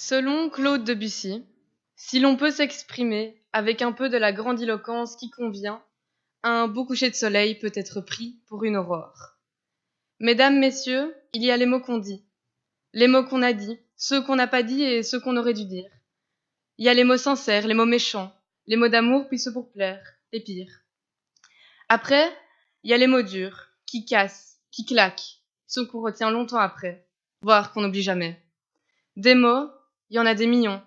Selon Claude Debussy, si l'on peut s'exprimer avec un peu de la grandiloquence qui convient, un beau coucher de soleil peut être pris pour une aurore. Mesdames, messieurs, il y a les mots qu'on dit, les mots qu'on a dit, ceux qu'on n'a pas dit et ceux qu'on aurait dû dire. Il y a les mots sincères, les mots méchants, les mots d'amour puis ceux pour plaire, les pires. Après, il y a les mots durs, qui cassent, qui claquent, ceux qu'on retient longtemps après, voire qu'on n'oublie jamais. Des mots, il y en a des millions.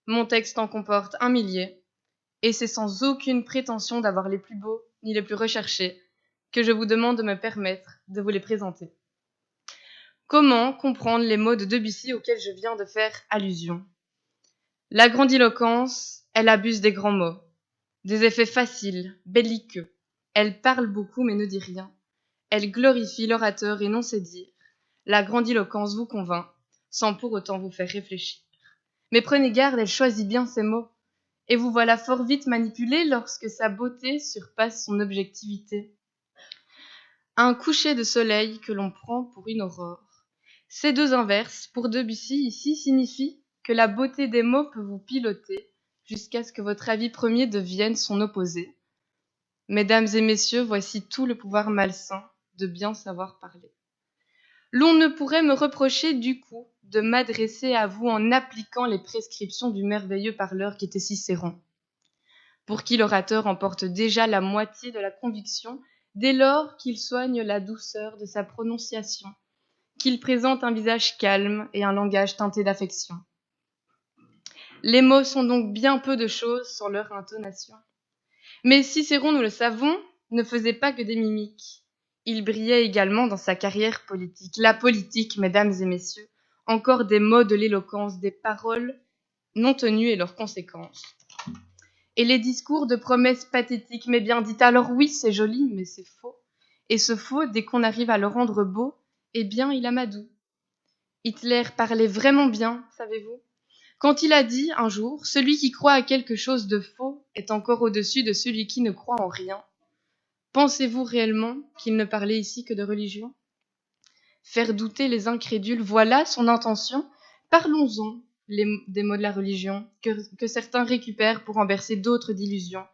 Mon texte en comporte 1 millier, et c'est sans aucune prétention d'avoir les plus beaux ni les plus recherchés que je vous demande de me permettre de vous les présenter. Comment comprendre les mots de Debussy auxquels je viens de faire allusion? La grandiloquence, elle abuse des grands mots, des effets faciles, belliqueux. Elle parle beaucoup mais ne dit rien. Elle glorifie l'orateur et non sait dire. La grandiloquence vous convainc, sans pour autant vous faire réfléchir. Mais prenez garde, elle choisit bien ses mots, et vous voilà fort vite manipulé lorsque sa beauté surpasse son objectivité. Un coucher de soleil que l'on prend pour une aurore. Ces deux inverses, pour Debussy, ici, signifient que la beauté des mots peut vous piloter jusqu'à ce que votre avis premier devienne son opposé. Mesdames et messieurs, voici tout le pouvoir malsain de bien savoir parler. L'on ne pourrait me reprocher du coup de m'adresser à vous en appliquant les prescriptions du merveilleux parleur qui était Cicéron, pour qui l'orateur emporte déjà la moitié de la conviction dès lors qu'il soigne la douceur de sa prononciation, qu'il présente un visage calme et un langage teinté d'affection. Les mots sont donc bien peu de choses sans leur intonation. Mais Cicéron, nous le savons, ne faisait pas que des mimiques. Il brillait également dans sa carrière politique. La politique, mesdames et messieurs, encore des mots de l'éloquence, des paroles non tenues et leurs conséquences. Et les discours de promesses pathétiques, mais bien dites. Alors oui, c'est joli, mais c'est faux. Et ce faux, dès qu'on arrive à le rendre beau, eh bien, il amadoue. Hitler parlait vraiment bien, savez-vous, quand il a dit un jour « Celui qui croit à quelque chose de faux est encore au-dessus de celui qui ne croit en rien ». Pensez-vous réellement qu'il ne parlait ici que de religion? Faire douter les incrédules, voilà son intention. Parlons-en des mots de la religion, que certains récupèrent pour en bercer d'autres d'illusions.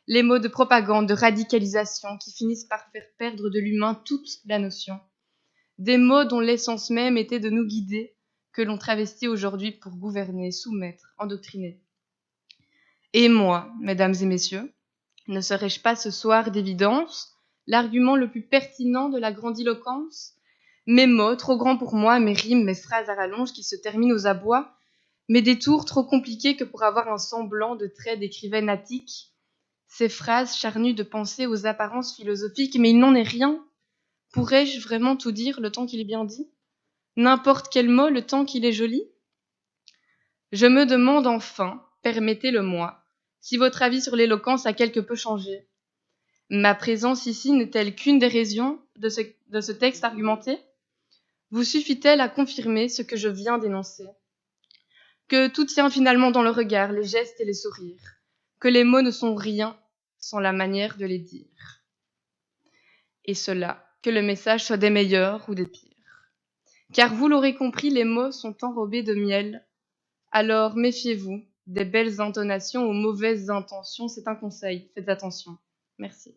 Les mots de propagande, de radicalisation, qui finissent par faire perdre de l'humain toute la notion. Des mots dont l'essence même était de nous guider, que l'on travestit aujourd'hui pour gouverner, soumettre, endoctriner. Et moi, mesdames et messieurs, ne serais-je pas ce soir d'évidence l'argument le plus pertinent de la grandiloquence? Mes mots, trop grands pour moi, mes rimes, mes phrases à rallonge qui se terminent aux abois, mes détours trop compliqués que pour avoir un semblant de trait d'écrivaine attique, ces phrases charnues de pensée aux apparences philosophiques, mais il n'en est rien. Pourrais-je vraiment tout dire le temps qu'il est bien dit? N'importe quel mot le temps qu'il est joli? Je me demande enfin, permettez-le-moi, si votre avis sur l'éloquence a quelque peu changé. Ma présence ici n'est-elle qu'une des raisons de ce texte argumenté? Vous suffit-elle à confirmer ce que je viens d'énoncer? Que tout tient finalement dans le regard, les gestes et les sourires, que les mots ne sont rien sans la manière de les dire. Et cela, que le message soit des meilleurs ou des pires. Car vous l'aurez compris, les mots sont enrobés de miel. Alors méfiez-vous des belles intonations aux mauvaises intentions, c'est un conseil, faites attention. Merci.